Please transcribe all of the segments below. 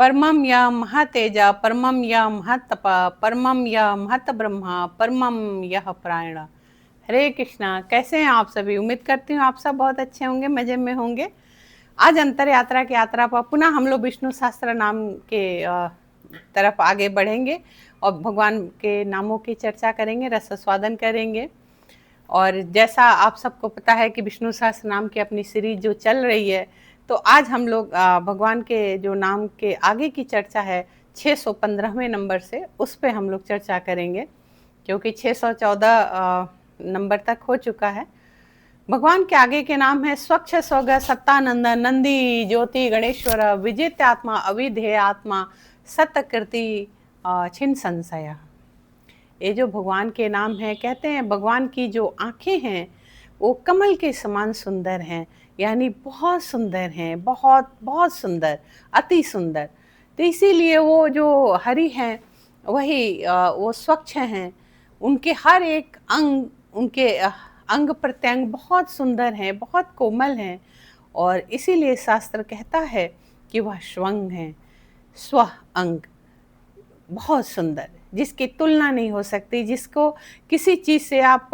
परमं या महातेजा परमं या महातपा परमं या महत ब्रह्मा परमं यह प्राण। हरे कृष्णा। कैसे हैं आप सभी? उम्मीद करती हूँ आप सब बहुत अच्छे होंगे, मजे में होंगे। आज अंतर यात्रा की यात्रा पर पुनः हम लोग विष्णु सहस्त्र नाम के तरफ आगे बढ़ेंगे और भगवान के नामों की चर्चा करेंगे, रसास्वादन करेंगे। और जैसा आप सबको पता है कि विष्णु सहस्त्र नाम की अपनी सीरीज जो चल रही है, तो आज हम लोग भगवान के जो नाम के आगे की चर्चा है 615वें नंबर से, उस पे हम लोग चर्चा करेंगे, क्योंकि 614 नंबर तक हो चुका है। भगवान के आगे के नाम है स्वच्छ स्वग सत्तानंद नंदी ज्योति गणेश्वर विजित आत्मा अविधेय आत्मा सतकृति छिन्न संशय। ये जो भगवान के नाम हैं, कहते हैं भगवान की जो आंखें हैं वो कमल के समान सुंदर हैं, यानी बहुत सुंदर हैं, बहुत बहुत सुंदर, अति सुंदर। तो इसीलिए वो जो हरि हैं वही वो स्वच्छ हैं। उनके हर एक अंग, उनके अंग प्रत्यंग बहुत सुंदर हैं, बहुत कोमल हैं। और इसीलिए शास्त्र कहता है कि वह स्वंग हैं, स्व अंग, बहुत सुंदर, जिसकी तुलना नहीं हो सकती, जिसको किसी चीज़ से आप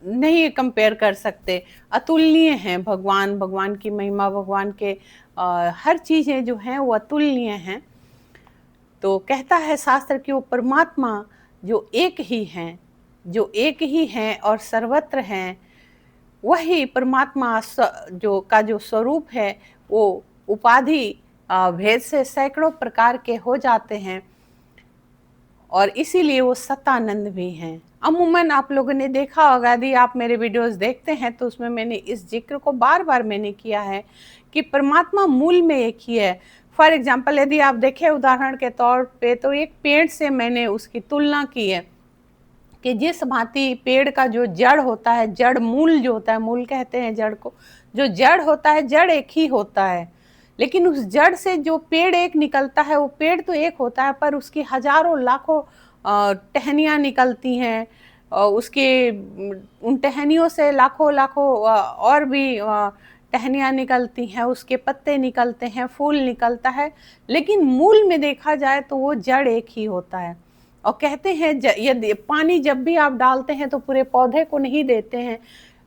नहीं कंपेयर कर सकते। अतुलनीय हैं भगवान, भगवान की महिमा, भगवान के हर चीज़ें जो हैं वो अतुलनीय हैं। तो कहता है शास्त्र कि वो परमात्मा जो एक ही हैं, जो एक ही हैं और सर्वत्र हैं, वही परमात्मा जो स्वरूप है वो उपाधि भेद से सैकड़ों प्रकार के हो जाते हैं, और इसीलिए वो सतानंद भी हैं। अमूमन आप लोगों ने देखा होगा, यदि आप मेरे वीडियोस देखते हैं तो उसमें मैंने इस जिक्र को बार बार मैंने किया है कि परमात्मा मूल में एक ही है। फॉर एग्जाम्पल यदि आप देखें उदाहरण के तौर पे, तो एक पेड़ से मैंने उसकी तुलना की है कि जिस भांति पेड़ का जो जड़ होता है, जड़ मूल जो होता है, मूल कहते हैं जड़ को, जो जड़ होता है, जड़ एक ही होता है, लेकिन उस जड़ से जो पेड़ एक निकलता है, वो पेड़ तो एक होता है पर उसकी हजारों लाखों टहनियाँ निकलती हैं, उसके उन टहनियों से लाखों लाखों और भी टहनियाँ निकलती हैं, उसके पत्ते निकलते हैं, फूल निकलता है, लेकिन मूल में देखा जाए तो वो जड़ एक ही होता है। और कहते हैं यदि पानी जब भी आप डालते हैं तो पूरे पौधे को नहीं देते हैं,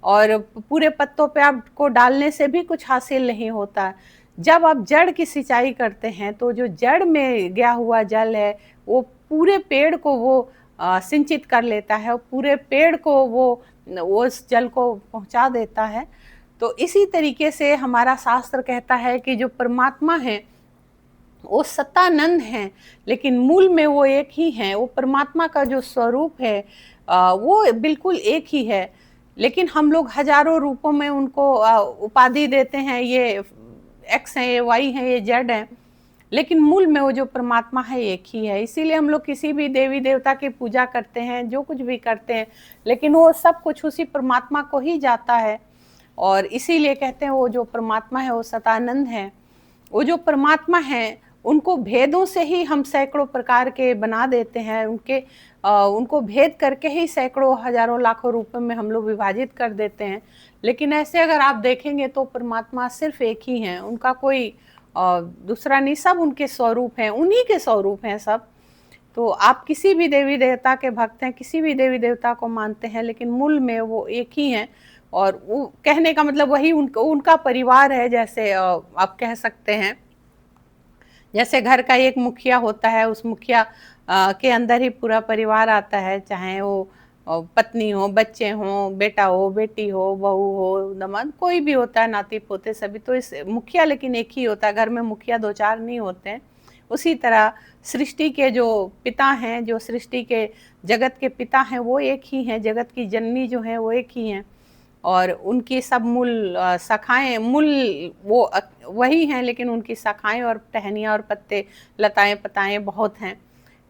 और पूरे पत्तों पे आपको डालने से भी कुछ हासिल नहीं होता है। जब आप जड़ की सिंचाई करते हैं तो जो जड़ में गया हुआ जल है वो पूरे पेड़ को वो सिंचित कर लेता है, पूरे पेड़ को वो उस जल को पहुंचा देता है। तो इसी तरीके से हमारा शास्त्र कहता है कि जो परमात्मा है वो सत्तानंद हैं, लेकिन मूल में वो एक ही हैं। वो परमात्मा का जो स्वरूप है वो बिल्कुल एक ही है, लेकिन हम लोग हजारों रूपों में उनको उपाधि देते हैं, ये एक्स है, ये वाई है, ये जेड है, लेकिन मूल में वो जो परमात्मा है एक ही है। इसीलिए हम लोग किसी भी देवी देवता की पूजा करते हैं, जो कुछ भी करते हैं, लेकिन वो सब कुछ उसी परमात्मा को ही जाता है। और इसीलिए कहते हैं वो जो परमात्मा है वो सतानंद है। वो जो परमात्मा है उनको भेदों से ही हम सैकड़ों प्रकार के बना देते हैं, उनको भेद करके ही सैकड़ों हजारों लाखों रूपों में हम लोग विभाजित कर देते हैं। लेकिन ऐसे अगर आप देखेंगे तो परमात्मा सिर्फ एक ही हैं, उनका कोई दूसरा नहीं, सब उनके स्वरूप हैं, उन्हीं के स्वरूप हैं सब। तो आप किसी भी देवी देवता के भक्त हैं, किसी भी देवी देवता को मानते हैं, लेकिन मूल में वो एक ही हैं। और वो कहने का मतलब वही उनका परिवार है, जैसे आप कह सकते हैं जैसे घर का एक मुखिया होता है, उस मुखिया के अंदर ही पूरा परिवार आता है, चाहे वो पत्नी हो, बच्चे हों, बेटा हो, बेटी हो, बहू हो, दामाद, कोई भी होता है, नाती पोते सभी, तो इस मुखिया लेकिन एक ही होता है। घर में मुखिया दो चार नहीं होते हैं। उसी तरह सृष्टि के जो पिता हैं, जो सृष्टि के जगत के पिता हैं, वो एक ही हैं, जगत की जननी जो है वो एक ही हैं, और उनकी सब मूल शाखाएं, मूल वो वही हैं, लेकिन उनकी शाखाएं और टहनियाँ और पत्ते, लताएं पताएं बहुत हैं।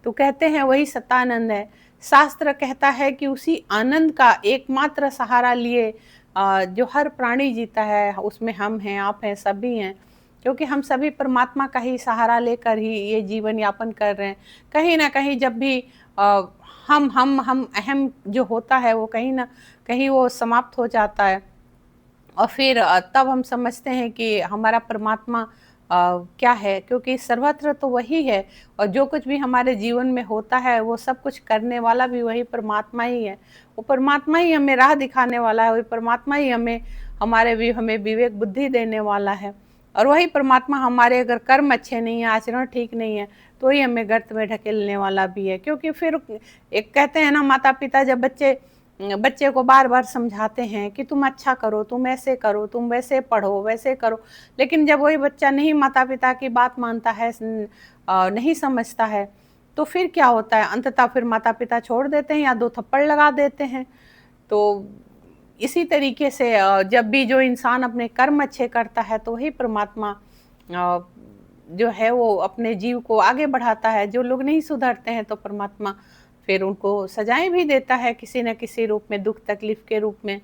तो कहते हैं वही सत्तानंद है। शास्त्र कहता है कि उसी आनंद का एकमात्र सहारा लिए जो हर प्राणी जीता है, उसमें हम हैं, आप हैं, सभी हैं, क्योंकि हम सभी परमात्मा का ही सहारा लेकर ही ये जीवन यापन कर रहे हैं। कहीं ना कहीं जब भी हम अहम जो होता है वो कहीं ना कहीं वो समाप्त हो जाता है, और फिर तब हम समझते हैं कि हमारा परमात्मा क्या है, क्योंकि सर्वत्र तो वही है और जो कुछ भी हमारे जीवन में होता है वो सब कुछ करने वाला भी वही परमात्मा ही है। वो परमात्मा ही हमें राह दिखाने वाला है, वही परमात्मा ही हमें विवेक बुद्धि देने वाला है। और वही परमात्मा हमारे अगर कर्म अच्छे नहीं है, आचरण ठीक नहीं है, तो ही हमें गर्त में ढकेलने वाला भी है। क्योंकि फिर एक कहते हैं ना, माता पिता जब बच्चे को बार बार समझाते हैं कि तुम अच्छा करो, तुम ऐसे करो, तुम वैसे पढ़ो, वैसे करो, लेकिन जब वही बच्चा नहीं माता पिता की बात मानता है, नहीं समझता है, तो फिर क्या होता है, अंततः फिर माता पिता छोड़ देते हैं या 2 थप्पड़ लगा देते हैं। तो इसी तरीके से जब भी जो इंसान अपने कर्म अच्छे करता है तो वही परमात्मा जो है वो अपने जीव को आगे बढ़ाता है। जो लोग नहीं सुधरते हैं तो परमात्मा फिर उनको सजाएं भी देता है किसी न किसी रूप में, दुख तकलीफ के रूप में।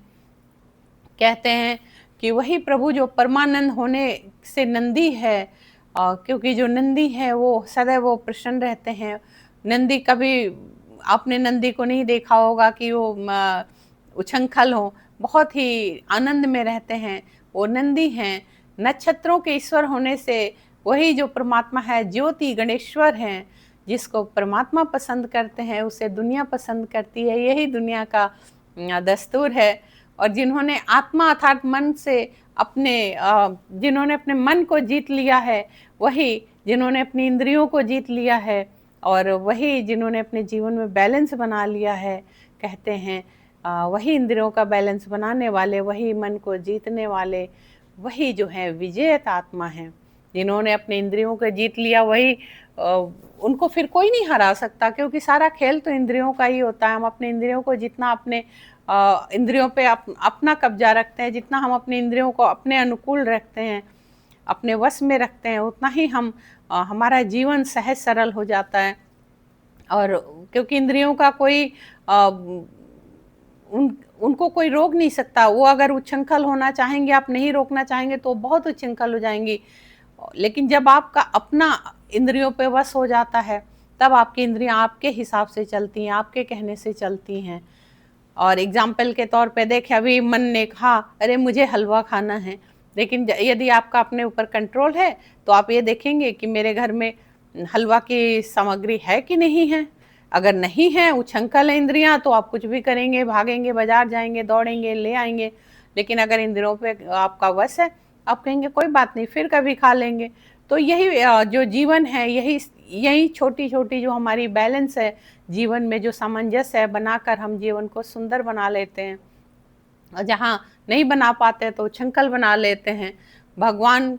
कहते हैं कि वही प्रभु जो परमानंद होने से नंदी है, क्योंकि जो नंदी है वो सदैव वो प्रसन्न रहते हैं। नंदी कभी, आपने नंदी को नहीं देखा होगा कि वो उछंखल हो, बहुत ही आनंद में रहते हैं, वो नंदी हैं। नक्षत्रों के ईश्वर होने से वही जो परमात्मा है, ज्योति गणेश्वर हैं। जिसको परमात्मा पसंद करते हैं उसे दुनिया पसंद करती है, यही दुनिया का दस्तूर है। और जिन्होंने आत्मा अर्थात मन से जिन्होंने अपने मन को जीत लिया है, वही जिन्होंने अपनी इंद्रियों को जीत लिया है, और वही जिन्होंने अपने जीवन में बैलेंस बना लिया है, कहते हैं वही इंद्रियों का बैलेंस बनाने वाले, वही मन को जीतने वाले, वही जो है विजेत आत्मा है। जिन्होंने अपने इंद्रियों को जीत लिया वही उनको फिर कोई नहीं हरा सकता, क्योंकि सारा खेल तो इंद्रियों का ही होता है। हम अपने इंद्रियों को जितना अपने इंद्रियों पे अपना कब्जा रखते हैं, जितना हम अपने इंद्रियों को अपने अनुकूल रखते हैं, अपने वश में रखते हैं, उतना ही हमारा जीवन सहज सरल हो जाता है। और क्योंकि इंद्रियों का कोई उनको कोई रोक नहीं सकता। वो अगर उच्छृंखल होना चाहेंगे, आप नहीं रोकना चाहेंगे तो बहुत उच्छृंखल हो जाएंगी। लेकिन जब आपका अपना इंद्रियों पे वश हो जाता है, तब आपकी इंद्रियां आपके हिसाब से चलती हैं, आपके कहने से चलती हैं। और एग्जाम्पल के तौर पे देखें, अभी मन ने कहा अरे मुझे हलवा खाना है, लेकिन यदि आपका अपने ऊपर कंट्रोल है तो आप ये देखेंगे कि मेरे घर में हलवा की सामग्री है कि नहीं है। अगर नहीं है, उछंखल है इंद्रियां, तो आप कुछ भी करेंगे, भागेंगे, बाजार जाएंगे, दौड़ेंगे, ले आएंगे। लेकिन अगर इंद्रियों पे आपका वश है, आप कहेंगे कोई बात नहीं, फिर कभी खा लेंगे। तो यही जो जीवन है, यही छोटी छोटी जो हमारी बैलेंस है जीवन में, जो सामंजस्य है, बनाकर हम जीवन को सुंदर बना लेते हैं। और जहाँ नहीं बना पाते तो उछंखल बना लेते हैं। भगवान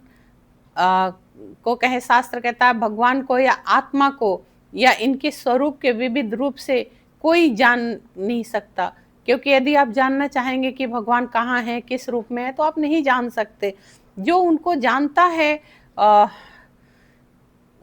को कहे, शास्त्र कहता है भगवान को या आत्मा को या इनके स्वरूप के विविध रूप से कोई जान नहीं सकता। क्योंकि यदि आप जानना चाहेंगे कि भगवान कहाँ है, किस रूप में है, तो आप नहीं जान सकते। जो उनको जानता है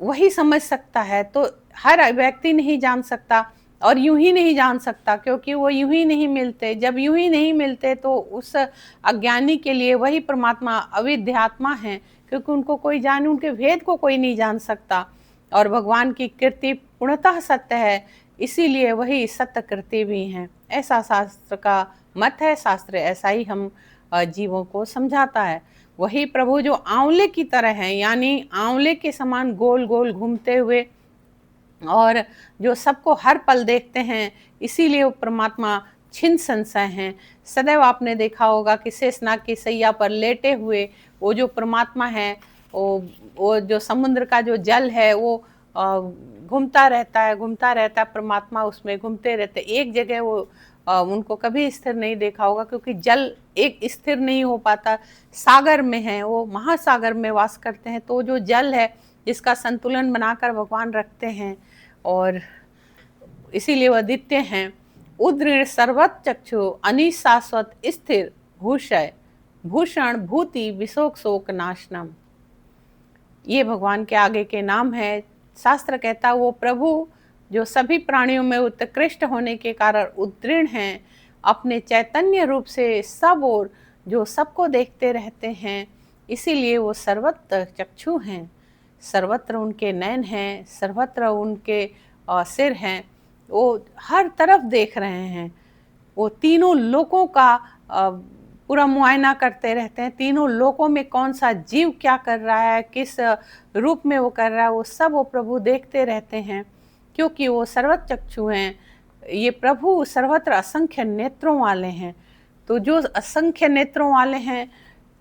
वही समझ सकता है। तो हर व्यक्ति नहीं जान सकता, और यूं ही नहीं जान सकता, क्योंकि वो यूं ही नहीं मिलते। जब यूं ही नहीं मिलते तो उस अज्ञानी के लिए वही परमात्मा अविद्यात्मा है, क्योंकि उनको कोई जान, उनके भेद को कोई नहीं जान सकता। और भगवान की कृति पूर्णतः सत्य है, इसीलिए वही सत्य कृति भी हैं। ऐसा शास्त्र का मत है। शास्त्र ऐसा ही हम जीवों को समझाता है। वही प्रभु जो आंवले की तरह है, यानी आंवले के समान गोल गोल घूमते हुए, और जो सबको हर पल देखते हैं, इसीलिए वो परमात्मा छिन्न संशय हैं। सदैव आपने देखा होगा कि शेषनाग की सैया पर लेटे हुए वो जो परमात्मा है, वो जो समुद्र का जो जल है वो घूमता रहता है, परमात्मा उसमें घूमते रहते। एक जगह वो उनको कभी स्थिर नहीं देखा होगा, क्योंकि जल एक स्थिर नहीं हो पाता। सागर में है, वो महासागर में वास करते हैं। तो जो जल है जिसका संतुलन बनाकर भगवान रखते हैं, और इसीलिए वह अद्वितीय हैं। उदृढ़ सर्वत चक्षु अनिश शाश्वत स्थिर भूषय भूषण भूति विशोक शोक नाशनम। ये भगवान के आगे के नाम है। शास्त्र कहता वो प्रभु जो सभी प्राणियों में उत्कृष्ट होने के कारण उद्दृढ़ हैं, अपने चैतन्य रूप से सब और जो सबको देखते रहते हैं, इसीलिए वो सर्वत्र चक्षु हैं। सर्वत्र उनके नयन हैं, सर्वत्र उनके सिर हैं, वो हर तरफ देख रहे हैं। वो तीनों लोकों का पूरा मुआयना करते रहते हैं, तीनों लोकों में कौन सा जीव क्या कर रहा है, किस रूप में वो कर रहा है, वो सब वो प्रभु देखते रहते हैं, क्योंकि वो सर्वचक्षु हैं। ये प्रभु सर्वत्र असंख्य नेत्रों वाले हैं। तो जो असंख्य नेत्रों वाले हैं,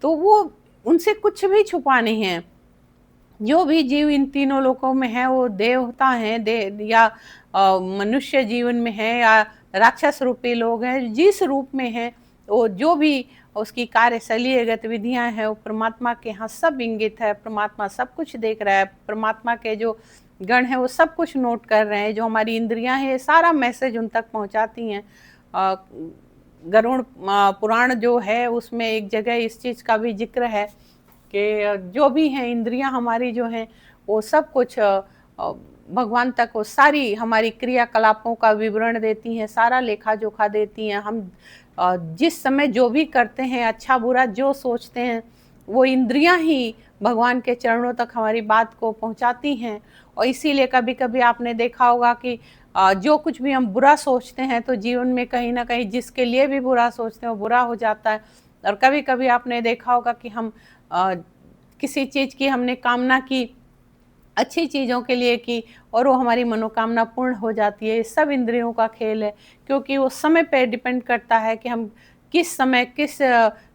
तो वो उनसे कुछ भी छुपा नहीं है। जो भी जीव इन तीनों लोकों में है, वो देवता हैं, या मनुष्य जीवन में है, या राक्षस रूपी लोग हैं, जिस रूप में है, वो जो भी उसकी कार्यशैली गतिविधियां हैं, वो परमात्मा के यहाँ सब इंगित है। परमात्मा सब कुछ देख रहा है। परमात्मा के जो गण है वो सब कुछ नोट कर रहे हैं। जो हमारी इंद्रियां हैं, सारा मैसेज उन तक पहुंचाती हैं। गरुड़ पुराण जो है, उसमें एक जगह इस चीज़ का भी जिक्र है कि जो भी हैं इंद्रियां हमारी जो हैं, वो सब कुछ भगवान तक वो सारी हमारी क्रियाकलापों का विवरण देती हैं, सारा लेखा जोखा देती हैं। हम जिस समय जो भी करते हैं, अच्छा बुरा जो सोचते हैं, वो इंद्रियां ही भगवान के चरणों तक हमारी बात को पहुंचाती हैं। और इसीलिए कभी कभी आपने देखा होगा कि जो कुछ भी हम बुरा सोचते हैं, तो जीवन में कहीं ना कहीं जिसके लिए भी बुरा सोचते हैं वो बुरा हो जाता है। और कभी कभी आपने देखा होगा कि हम किसी चीज़ की हमने कामना की, अच्छी चीज़ों के लिए की, और वो हमारी मनोकामना पूर्ण हो जाती है। ये सब इंद्रियों का खेल है, क्योंकि वो समय पे डिपेंड करता है कि हम किस समय, किस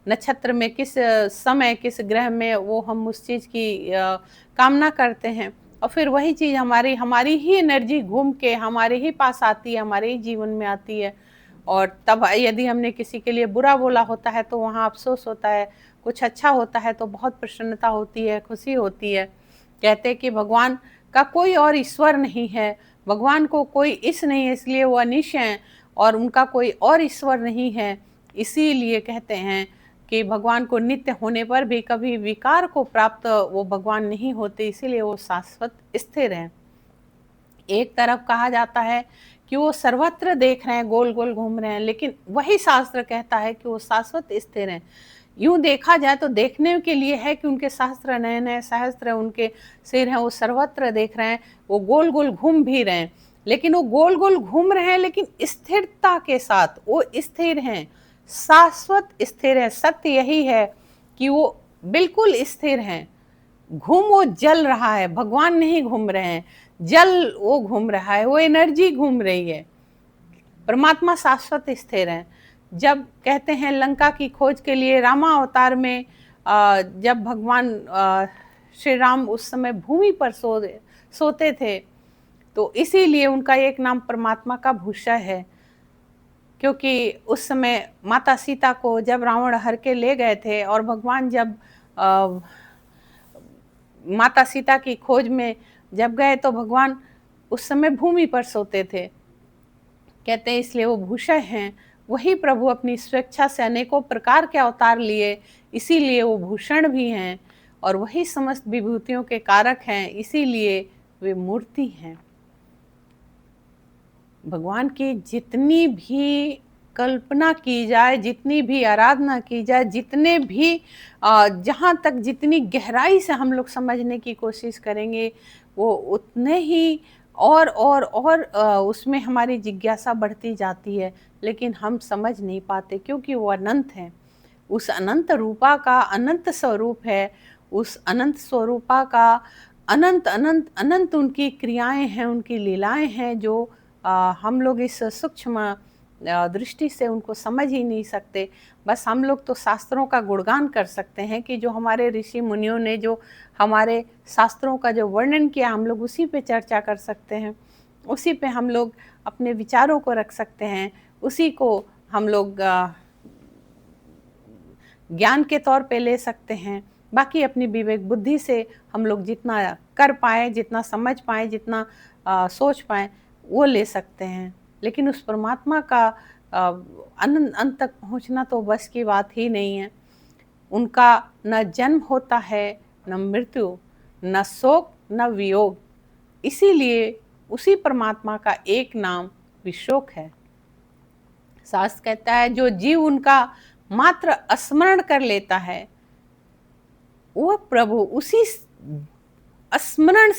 नक्षत्र में, किस समय, किस ग्रह में वो हम उस चीज़ की कामना करते हैं। और फिर वही चीज़ हमारी ही एनर्जी घूम के हमारे ही पास आती है, हमारे ही जीवन में आती है। और तब यदि हमने किसी के लिए बुरा बोला होता है, तो वहाँ अफसोस होता है। कुछ अच्छा होता है तो बहुत प्रसन्नता होती है, खुशी होती है। कहते हैं कि भगवान का कोई और ईश्वर नहीं है, भगवान को कोई इस नहीं है, इसलिए वो अनिश हैं, और उनका कोई और ईश्वर नहीं है। इसीलिए कहते हैं कि भगवान को नित्य होने पर भी कभी विकार को प्राप्त वो भगवान नहीं होते, इसीलिए वो शाश्वत स्थिर हैं। एक तरफ कहा जाता है कि वो सर्वत्र देख रहे हैं, गोल गोल घूम रहे हैं, लेकिन वही शास्त्र कहता है कि वो शाश्वत स्थिर हैं। यूं देखा जाए तो देखने के लिए है कि उनके सहस्त्र नयन है, सहस्त्र उनके सिर हैं, वो सर्वत्र देख रहे हैं, वो गोल गोल घूम भी रहे हैं। लेकिन वो गोल गोल घूम रहे हैं, लेकिन स्थिरता के साथ वो स्थिर हैं, शाश्वत स्थिर है। सत्य यही है कि वो बिल्कुल स्थिर हैं। घूम वो जल रहा है, भगवान नहीं घूम रहे हैं, जल वो घूम रहा है, वो एनर्जी घूम रही है। परमात्मा शाश्वत स्थिर है। जब कहते हैं लंका की खोज के लिए रामा अवतार में जब भगवान श्री राम उस समय भूमि पर सोते थे, तो इसीलिए उनका एक नाम परमात्मा का भूषा है। क्योंकि उस समय माता सीता को जब रावण हर के ले गए थे, और भगवान जब माता सीता की खोज में जब गए, तो भगवान उस समय भूमि पर सोते थे। कहते हैं इसलिए वो भूषण हैं। वही प्रभु अपनी स्वेच्छा से अनेकों प्रकार के अवतार लिए, इसीलिए वो भूषण भी हैं, और वही समस्त विभूतियों के कारक हैं, इसीलिए वे मूर्ति हैं। भगवान की जितनी भी कल्पना की जाए, जितनी भी आराधना की जाए, जितने भी जहाँ तक जितनी गहराई से हम लोग समझने की कोशिश करेंगे, वो उतने ही और उसमें हमारी जिज्ञासा बढ़ती जाती है, लेकिन हम समझ नहीं पाते, क्योंकि वो अनंत है। उस अनंत रूपा का अनंत स्वरूप है, उस अनंत स्वरूपा का अनंत अनंत अनंत उनकी क्रियाएं हैं, उनकी लीलाएं हैं, जो हम लोग इस सूक्ष्म दृष्टि से उनको समझ ही नहीं सकते। बस हम लोग तो शास्त्रों का गुणगान कर सकते हैं कि जो हमारे ऋषि मुनियों ने जो हमारे शास्त्रों का जो वर्णन किया, हम लोग उसी पे चर्चा कर सकते हैं, उसी पे हम लोग अपने विचारों को रख सकते हैं, उसी को हम लोग ज्ञान के तौर पे ले सकते हैं। बाकी अपनी विवेक बुद्धि से हम लोग जितना कर पाए, जितना समझ पाए, जितना सोच पाए, वो ले सकते हैं। लेकिन उस परमात्मा का अनंत अंत तक पहुंचना तो बस की बात ही नहीं है। उनका न जन्म होता है, न मृत्यु, न शोक, न वियोग। इसीलिए उसी परमात्मा का एक नाम विशोक है। शास्त्र कहता है जो जीव उनका मात्र स्मरण कर लेता है, वह प्रभु उसी स्मरण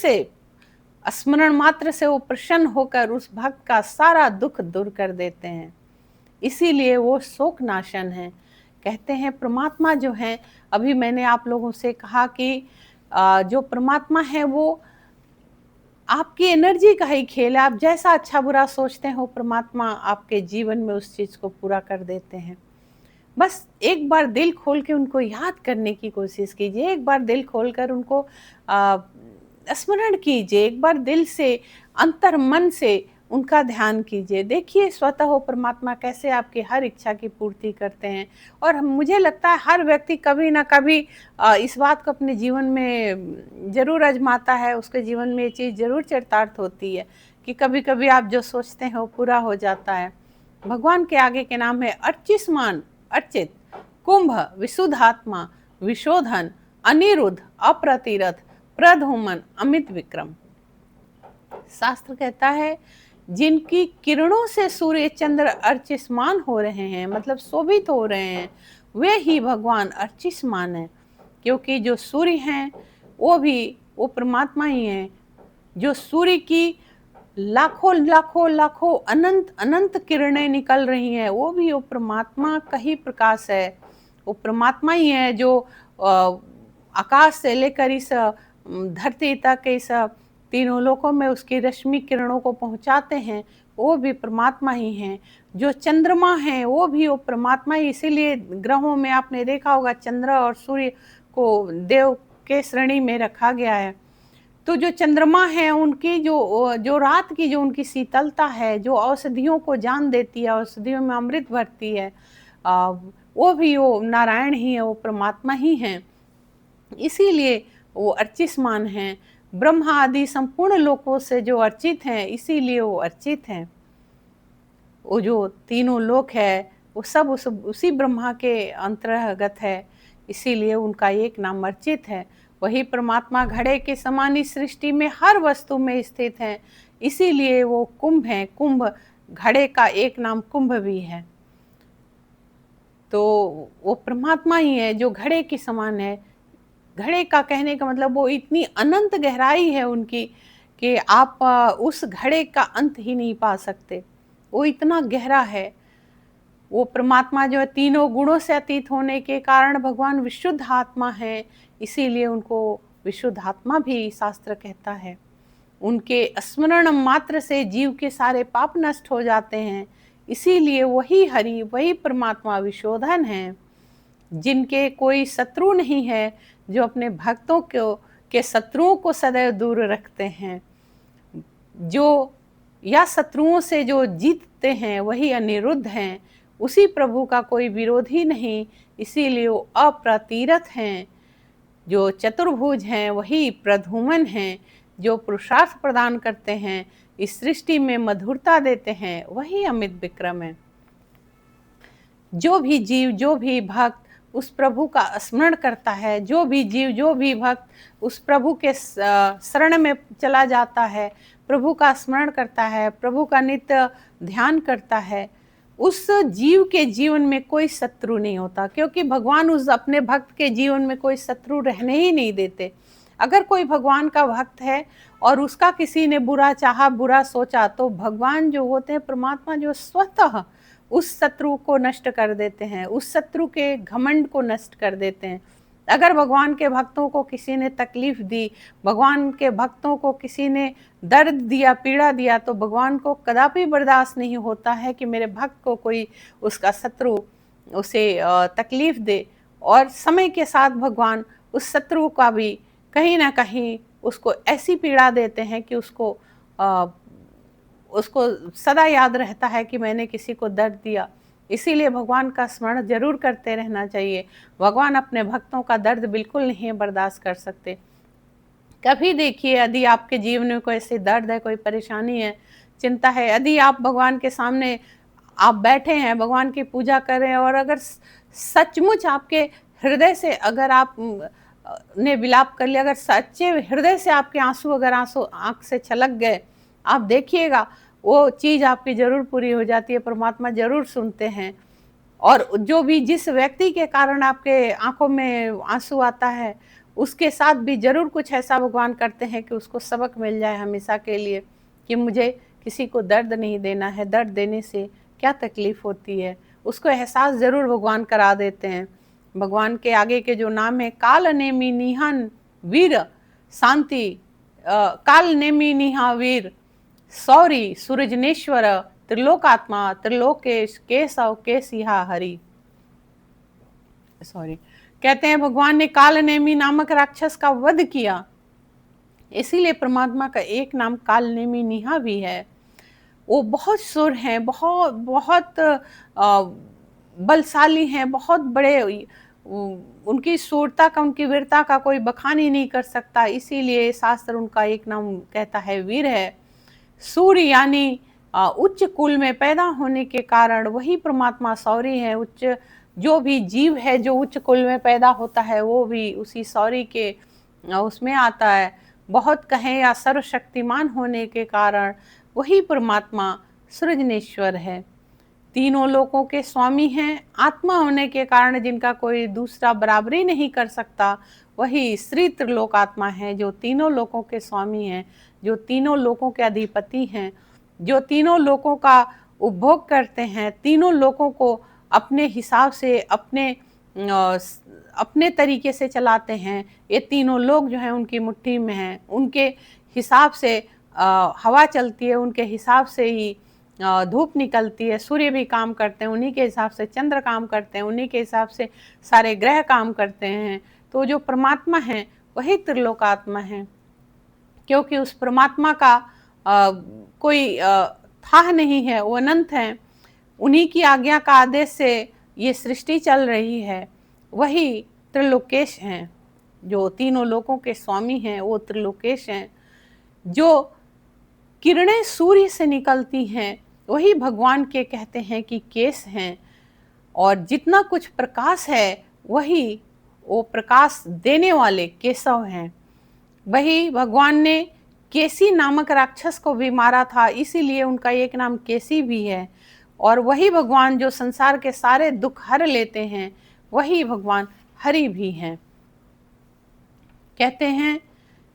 मात्र से वो प्रसन्न होकर उस भक्त का सारा दुख दूर कर देते हैं। इसीलिए वो शोक नाशन है। कहते हैं परमात्मा जो है, अभी मैंने आप लोगों से कहा कि जो परमात्मा है वो आपकी एनर्जी का ही खेल है। आप जैसा अच्छा बुरा सोचते हो, परमात्मा आपके जीवन में उस चीज़ को पूरा कर देते हैं। बस एक बार दिल खोल के उनको याद करने की कोशिश कीजिए, एक बार दिल खोलकर उनको स्मरण कीजिए, एक बार दिल से, अंतर मन से उनका ध्यान कीजिए। देखिए स्वतः वो परमात्मा कैसे आपकी हर इच्छा की पूर्ति करते हैं। और मुझे लगता है हर व्यक्ति कभी ना कभी इस बात को अपने जीवन में ज़रूर आजमाता है, उसके जीवन में ये चीज़ ज़रूर चरितार्थ होती है कि कभी-कभी आप जो सोचते हैं वो पूरा हो जाता है। भगवान के आगे के नाम है अर्चिष्मान, अर्चित, कुंभ, विशुद्धात्मा, विशोधन, अनिरुद्ध, अप्रतिरथ, प्रद्युम्न, अमित विक्रम। शास्त्र कहता है जिनकी किरणों से सूर्य चंद्र अर्चिष्मान हो रहे हैं, मतलब शोभित हो रहे हैं, वे ही भगवान अर्चिष्मान हैं। क्योंकि जो सूर्य हैं वो परमात्मा ही हैं। जो सूर्य की लाखों लाखों लाखों अनंत अनंत किरणें निकल रही हैं, वो परमात्मा का ही प्रकाश है। वो परमात्मा ही है जो आकाश से लेकर इस धरती तक, इस तीनों लोकों में उसकी रश्मि किरणों को पहुंचाते हैं, वो भी परमात्मा ही हैं। जो चंद्रमा है वो परमात्मा ही, इसीलिए ग्रहों में आपने देखा होगा चंद्र और सूर्य को देव के श्रेणी में रखा गया है। तो जो चंद्रमा है उनकी जो रात की जो उनकी शीतलता है, जो औषधियों को जान देती है, औषधियों में अमृत भरती है, वो नारायण ही है, वो परमात्मा ही हैं। इसीलिए वो अर्चिष्मान हैं। ब्रह्मा आदि संपूर्ण लोकों से जो अर्चित हैं, इसीलिए वो अर्चित हैं। वो जो तीनों लोक है वो सब उसी ब्रह्मा के अंतर्गत है, इसीलिए उनका एक नाम अर्चित है। वही परमात्मा घड़े के समान इस सृष्टि में हर वस्तु में स्थित है, इसीलिए वो कुंभ है। कुंभ, घड़े का एक नाम कुंभ भी है। तो वो परमात्मा ही है जो घड़े के समान है। घड़े का कहने का मतलब वो इतनी अनंत गहराई है उनकी कि आप उस घड़े का अंत ही नहीं पा सकते, वो इतना गहरा है। वो परमात्मा जो है तीनों गुणों से अतीत होने के कारण भगवान विशुद्ध आत्मा है, इसीलिए उनको विशुद्ध आत्मा भी शास्त्र कहता है। उनके स्मरण मात्र से जीव के सारे पाप नष्ट हो जाते हैं, इसीलिए वही हरि, वही परमात्मा विशोधन है। जिनके कोई शत्रु नहीं है, जो अपने भक्तों के शत्रुओं को सदैव दूर रखते हैं, जो या शत्रुओं से जो जीतते हैं वही अनिरुद्ध हैं। उसी प्रभु का कोई विरोधी नहीं, इसीलिए वो अप्रतिरथ हैं। जो चतुर्भुज हैं वही प्रद्युम्न हैं। जो पुरुषार्थ प्रदान करते हैं, इस सृष्टि में मधुरता देते हैं, वही अमित विक्रम है। जो भी जीव, जो भी भक्त उस प्रभु का स्मरण करता है, जो भी जीव, जो भी भक्त उस प्रभु के शरण में चला जाता है, प्रभु का स्मरण करता है, प्रभु का नित्य ध्यान करता है, उस जीव के जीवन में कोई शत्रु नहीं होता। क्योंकि भगवान उस अपने भक्त के जीवन में कोई शत्रु रहने ही नहीं देते। अगर कोई भगवान का भक्त है और उसका किसी ने बुरा चाहा, बुरा सोचा, तो भगवान जो होते हैं, परमात्मा जो स्वतः उस शत्रु को नष्ट कर देते हैं, उस शत्रु के घमंड को नष्ट कर देते हैं। अगर भगवान के भक्तों को किसी ने तकलीफ दी, भगवान के भक्तों को किसी ने दर्द दिया, पीड़ा दिया, तो भगवान को कदापि बर्दाश्त नहीं होता है कि मेरे भक्त को कोई उसका शत्रु उसे तकलीफ दे। और समय के साथ भगवान उस शत्रु का भी कहीं ना कहीं उसको ऐसी पीड़ा देते हैं कि उसको सदा याद रहता है कि मैंने किसी को दर्द दिया। इसीलिए भगवान का स्मरण जरूर करते रहना चाहिए। भगवान अपने भक्तों का दर्द बिल्कुल नहीं बर्दाश्त कर सकते। कभी देखिए, यदि आपके जीवन में कोई ऐसी दर्द है, कोई परेशानी है, चिंता है, यदि आप भगवान के सामने आप बैठे हैं, भगवान की पूजा कर रहे हैं, और अगर सचमुच आपके हृदय से अगर आप ने विलाप कर लिया, अगर सच्चे हृदय से आपके आंसू अगर आंख से छलक गए, आप देखिएगा वो चीज़ आपकी जरूर पूरी हो जाती है, परमात्मा जरूर सुनते हैं। और जो भी जिस व्यक्ति के कारण आपके आंखों में आंसू आता है, उसके साथ भी जरूर कुछ ऐसा भगवान करते हैं कि उसको सबक मिल जाए हमेशा के लिए कि मुझे किसी को दर्द नहीं देना है, दर्द देने से क्या तकलीफ होती है। उसको एहसास ज़रूर भगवान करा देते हैं। भगवान के आगे के जो नाम है, काल नेमि निहन वीर शांति, काल नेमि निहा वीर सौरी सूरजनेश्वर त्रिलोकात्मा त्रिलोकेश केशव केसिहा हरि। सॉरी, कहते हैं भगवान ने कालनेमी नामक राक्षस का वध किया, इसीलिए परमात्मा का एक नाम कालनेमी निहा भी है। वो बहुत सुर हैं, बहुत बहुत बलशाली हैं, बहुत बड़े, उनकी सूरता का, उनकी वीरता का कोई बखान ही नहीं कर सकता, इसीलिए शास्त्र उनका एक नाम कहता है वीर है। सूर्य यानी उच्च कुल में पैदा होने के कारण वही परमात्मा शौर्य है। उच्च जो भी जीव है जो उच्च कुल में पैदा होता है वो भी उसी शौर्य के उसमें आता है। बहुत कहें या सर्वशक्तिमान होने के कारण वही परमात्मा सृजनेश्वर है, तीनों लोकों के स्वामी हैं। आत्मा होने के कारण जिनका कोई दूसरा बराबरी नहीं कर सकता, वही श्री त्रिलोकात्मा है, जो तीनों लोकों के स्वामी हैं, जो तीनों लोकों के अधिपति हैं, जो तीनों लोकों का उपभोग करते हैं, तीनों लोकों को अपने हिसाब से अपने तरीके से चलाते हैं। ये तीनों लोग जो हैं उनकी मुट्ठी में हैं, उनके हिसाब से हवा चलती है, उनके हिसाब से ही धूप निकलती है, सूर्य भी काम करते हैं उन्हीं के हिसाब से, चंद्र काम करते हैं उन्हीं के हिसाब से, सारे ग्रह काम करते हैं। तो जो परमात्मा है वही त्रिलोकात्मा है, क्योंकि उस परमात्मा का कोई था नहीं है, वो अनंत है। उन्हीं की आज्ञा का आदेश से ये सृष्टि चल रही है। वही त्रिलोकेश हैं, जो तीनों लोकों के स्वामी हैं, वो त्रिलोकेश हैं। जो किरणें सूर्य से निकलती हैं वही भगवान के कहते हैं कि केस हैं, और जितना कुछ प्रकाश है वही वो प्रकाश देने वाले केशव हैं। वही भगवान ने केसी नामक राक्षस को भी मारा था, इसीलिए उनका एक नाम केसी भी है। और वही भगवान जो संसार के सारे दुख हर लेते हैं, वही भगवान हरि भी हैं। कहते हैं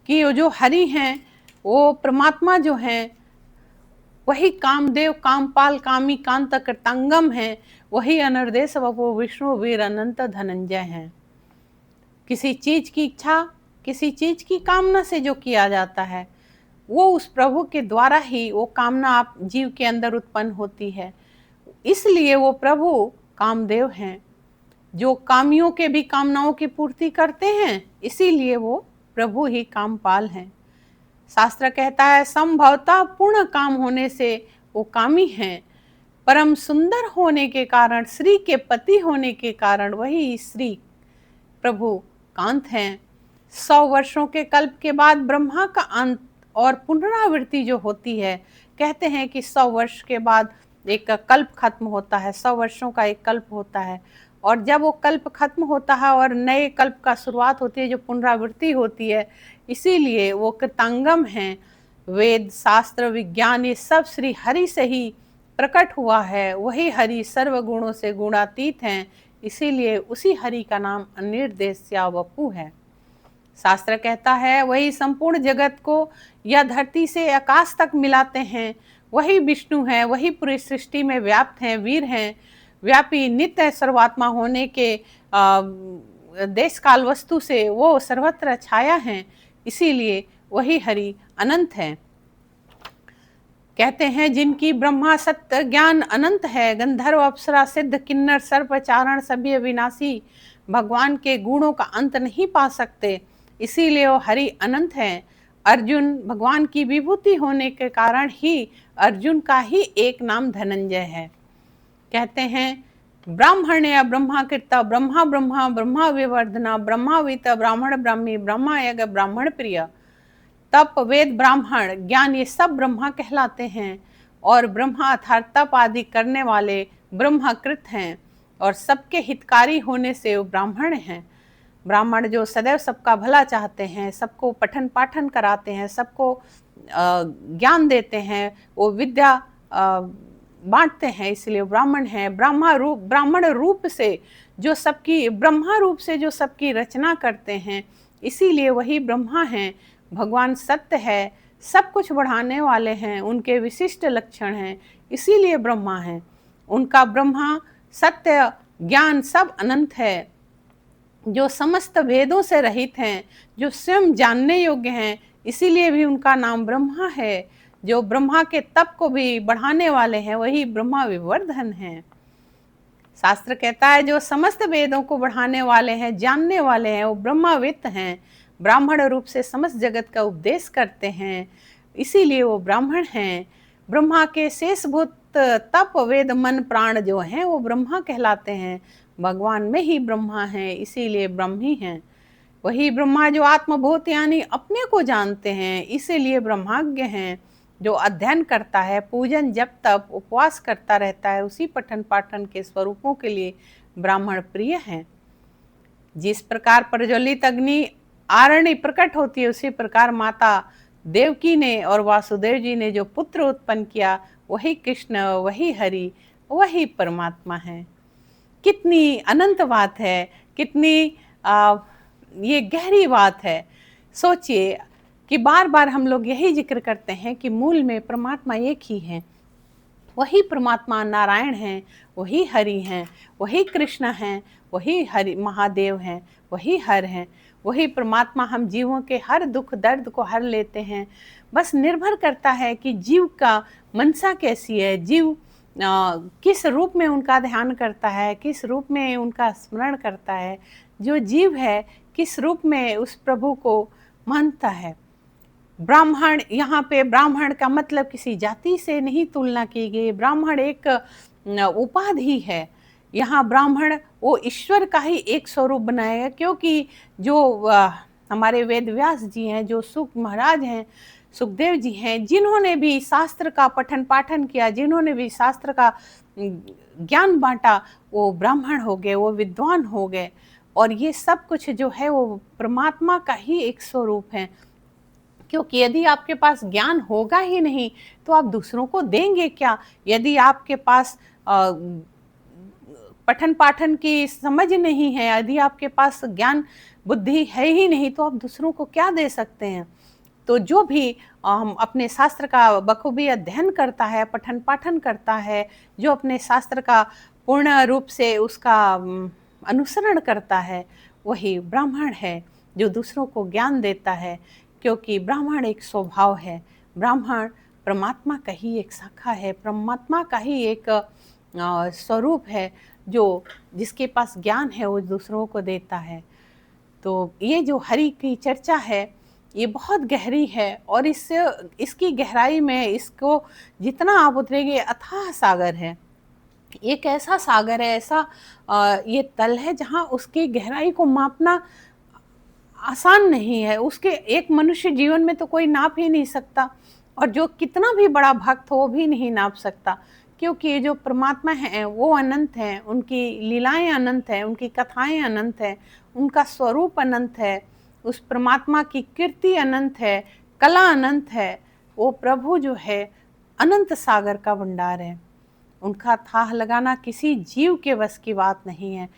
कि वो जो हरि हैं वो परमात्मा जो हैं वही कामदेव कामपाल कामी कांत कृतांगम हैं, वही अनर्देश वपो विष्णु वीर अनंत धनंजय हैं। किसी चीज की इच्छा, किसी चीज की कामना से जो किया जाता है वो उस प्रभु के द्वारा ही वो कामना आप जीव के अंदर उत्पन्न होती है। इसलिए वो प्रभु कामदेव हैं, जो कामियों के भी कामनाओं की पूर्ति करते हैं, इसीलिए वो प्रभु ही कामपाल हैं। शास्त्र कहता है संभवतः पूर्ण काम होने से वो कामी हैं, परम सुंदर होने के कारण, श्री के पति होने के कारण वही श्री प्रभु कांत हैं। 100 वर्षों के कल्प के बाद ब्रह्मा का अंत और पुनरावृत्ति जो होती है, कहते हैं कि 100 वर्ष के बाद एक कल्प खत्म होता है, 100 वर्षों का एक कल्प होता है, और जब वो कल्प खत्म होता है और नए कल्प का शुरुआत होती है, जो पुनरावृत्ति होती है, इसीलिए वो कृतांगम हैं। वेद शास्त्र विज्ञान ये सब श्री हरि से ही प्रकट हुआ है, वही हरि सर्व गुणों से गुणातीत हैं, इसीलिए उसी हरि का नाम अनिर्देश्य वपु है। शास्त्र कहता है वही संपूर्ण जगत को या धरती से आकाश तक मिलाते हैं, वही विष्णु है, वही पूरी सृष्टि में व्याप्त हैं, वीर हैं, व्यापी नित्य सर्वात्मा होने के देश काल वस्तु से वो सर्वत्र छाया हैं, इसीलिए वही हरि अनंत है। कहते हैं जिनकी ब्रह्मा सत्य ज्ञान अनंत है, गंधर्व अप्सरा सिद्ध किन्नर सर्प चारण सभी अविनाशी भगवान के गुणों का अंत नहीं पा सकते, इसीलिए वो हरि अनंत है। अर्जुन भगवान की विभूति होने के कारण ही अर्जुन का ही एक नाम धनंजय है। कहते हैं ब्राह्मण या ब्रह्मा कृता ब्रह्मा ब्रह्मा ब्रह्मा विवर्धना ब्रह्मावित ब्राह्मण ब्राह्मी ब्रह्मा यज्ञ ब्राह्मण प्रिय। तप वेद ब्राह्मण ज्ञान ये सब ब्रह्मा कहलाते हैं, और ब्रह्मा अर्थात तप आदि करने वाले ब्रह्मकृत हैं, और सबके हितकारी होने से वो ब्राह्मण हैं। ब्राह्मण जो सदैव सबका भला चाहते हैं, सबको पठन पाठन कराते हैं, सबको ज्ञान देते हैं, वो विद्या बांटते हैं, इसलिए ब्राह्मण हैं। ब्राह्मण रूप से जो सबकी ब्रह्मा रूप से जो सबकी रचना करते हैं, इसीलिए वही ब्रह्मा हैं। भगवान सत्य है, सब कुछ बढ़ाने वाले हैं, उनके विशिष्ट लक्षण हैं, इसीलिए ब्रह्मा हैं। उनका ब्रह्मा सत्य ज्ञान सब अनंत है, जो समस्त भेदों से रहित हैं, जो स्वयं जानने योग्य हैं, इसीलिए भी उनका नाम ब्रह्मा है। जो ब्रह्मा के तप को भी बढ़ाने वाले हैं, वही ब्रह्मा विवर्धन हैं। शास्त्र कहता है जो समस्त वेदों को बढ़ाने वाले हैं, जानने वाले हैं, वो ब्रह्मावित हैं, ब्राह्मण रूप से समस्त जगत का उपदेश करते हैं, इसीलिए वो ब्राह्मण हैं। ब्रह्मा के शेषभूत तप वेद मन प्राण जो हैं वो ब्रह्मा कहलाते हैं। भगवान में ही ब्रह्मा हैं, इसीलिए ब्रह्मी हैं। वही ब्रह्मा जो आत्मभूत यानी अपने को जानते हैं, इसीलिए ब्रह्माज्ञ हैं। जो अध्ययन करता है, पूजन जप तप उपवास करता रहता है, उसी पठन पाठन के स्वरूपों के लिए ब्राह्मण प्रिय हैं। जिस प्रकार प्रज्वलित अग्नि आरण्य प्रकट होती है, उसी प्रकार माता देवकी ने और वासुदेव जी ने जो पुत्र उत्पन्न किया, वही कृष्ण, वही हरि, वही परमात्मा है। कितनी अनंत बात है, कितनी ये गहरी बात है। सोचिए कि बार बार हम लोग यही जिक्र करते हैं कि मूल में परमात्मा एक ही है। वही परमात्मा नारायण हैं, वही हरि हैं, वही कृष्ण हैं, वही हरि महादेव हैं, वही हर हैं, वही परमात्मा हम जीवों के हर दुख दर्द को हर लेते हैं। बस निर्भर करता है कि जीव का मनसा कैसी है, जीव किस रूप में उनका ध्यान करता है, किस रूप में उनका स्मरण करता है। जो जीव है किस रूप में उस प्रभु को मानता है। ब्राह्मण, यहाँ पे ब्राह्मण का मतलब किसी जाति से नहीं तुलना की गई। ब्राह्मण एक उपाधि है। यहाँ ब्राह्मण वो ईश्वर का ही एक स्वरूप बनाया, क्योंकि जो हमारे वेद व्यास जी हैं, जो सुख महाराज हैं, सुखदेव जी हैं, जिन्होंने भी शास्त्र का पठन पाठन किया, जिन्होंने भी शास्त्र का ज्ञान बांटा, वो ब्राह्मण हो गए, वो विद्वान हो गए। और ये सब कुछ जो है वो परमात्मा का ही एक स्वरूप है। क्योंकि यदि आपके पास ज्ञान होगा ही नहीं तो आप दूसरों को देंगे क्या। यदि आपके पास पठन पाठन की समझ नहीं है, यदि आपके पास ज्ञान बुद्धि है ही नहीं, तो आप दूसरों को क्या दे सकते हैं। तो जो भी अपने शास्त्र का बखूबी अध्ययन करता है, पठन पाठन करता है, जो अपने शास्त्र का पूर्ण रूप से उसका अनुसरण करता है, वही ब्राह्मण है, जो दूसरों को ज्ञान देता है। क्योंकि ब्राह्मण एक स्वभाव है, ब्राह्मण परमात्मा का ही एक शाखा है, परमात्मा का ही एक स्वरूप है, जो जिसके पास ज्ञान है वो दूसरों को देता है। तो ये जो हरि की चर्चा है ये बहुत गहरी है, और इसकी गहराई में इसको जितना आप उतरेंगे अथाह सागर है। एक ऐसा सागर है, ऐसा ये तल है जहाँ उसकी गहराई को मापना आसान नहीं है। उसके एक मनुष्य जीवन में तो कोई नाप ही नहीं सकता, और जो कितना भी बड़ा भक्त हो वो भी नहीं नाप सकता। क्योंकि ये जो परमात्मा है वो अनंत है, उनकी लीलाएं अनंत है, उनकी कथाएं अनंत है, उनका स्वरूप अनंत है, उस परमात्मा की कीर्ति अनंत है, कला अनंत है। वो प्रभु जो है अनंत सागर का भंडार है, उनका थाह लगाना किसी जीव के बस की बात नहीं है।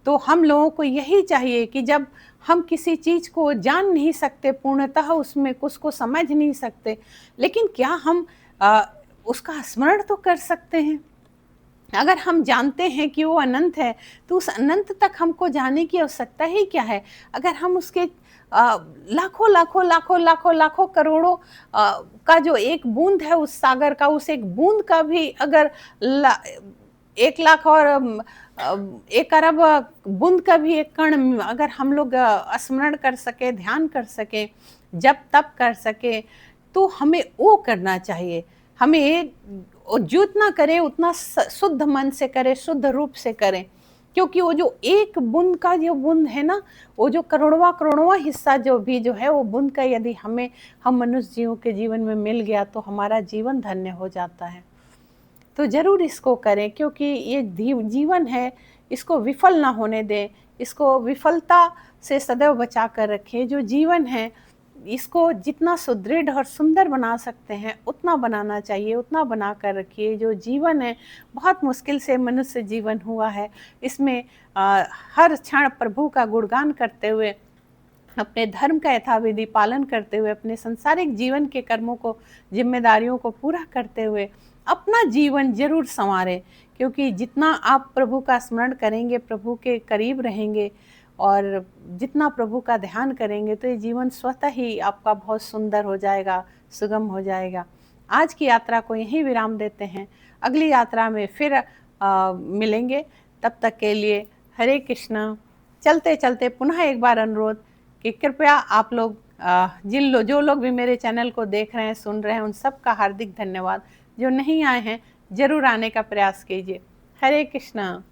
तो हम लोगों को यही चाहिए कि जब हम किसी चीज़ को जान नहीं सकते पूर्णतः, उसमें उसको समझ नहीं सकते, लेकिन क्या हम उसका स्मरण तो कर सकते हैं। अगर हम जानते हैं कि वो अनंत है तो उस अनंत तक हमको जाने की आवश्यकता ही क्या है। अगर हम उसके लाखों लाखों लाखों लाखों लाखों करोड़ों का जो एक बूंद है उस सागर का, उस एक बूंद का भी अगर 1 लाख और 1 अरब बूंद का भी एक कण अगर हम लोग स्मरण कर सके, ध्यान कर सके, जब तप कर सके, तो हमें वो करना चाहिए। हमें जितना करें उतना शुद्ध मन से करें, शुद्ध रूप से करें। क्योंकि वो जो एक बूंद का जो बूंद है ना, वो जो करोड़वां हिस्सा जो है वो बूंद का, यदि हम मनुष्य जीवों के जीवन में मिल गया तो हमारा जीवन धन्य हो जाता है। तो जरूर इसको करें, क्योंकि ये जीवन है, इसको विफल ना होने दें, इसको विफलता से सदैव बचा कर रखें। जो जीवन है इसको जितना सुदृढ़ और सुंदर बना सकते हैं उतना बनाना चाहिए, उतना बना कर रखिए। जो जीवन है बहुत मुश्किल से मनुष्य जीवन हुआ है, इसमें हर क्षण प्रभु का गुणगान करते हुए, अपने धर्म का यथाविधि पालन करते हुए, अपने सांसारिक जीवन के कर्मों को, जिम्मेदारियों को पूरा करते हुए अपना जीवन जरूर संवारें, क्योंकि जितना आप प्रभु का स्मरण करेंगे, प्रभु के करीब रहेंगे और जितना प्रभु का ध्यान करेंगे, तो ये जीवन स्वतः ही आपका बहुत सुंदर हो जाएगा, सुगम हो जाएगा। आज की यात्रा को यहीं विराम देते हैं, अगली यात्रा में फिर मिलेंगे। तब तक के लिए हरे कृष्णा। चलते चलते पुनः एक बार अनुरोध कि कृपया आप लोग जो लोग भी मेरे चैनल को देख रहे हैं, सुन रहे हैं, उन सब का हार्दिक धन्यवाद। जो नहीं आए हैं जरूर आने का प्रयास कीजिए। हरे कृष्णा।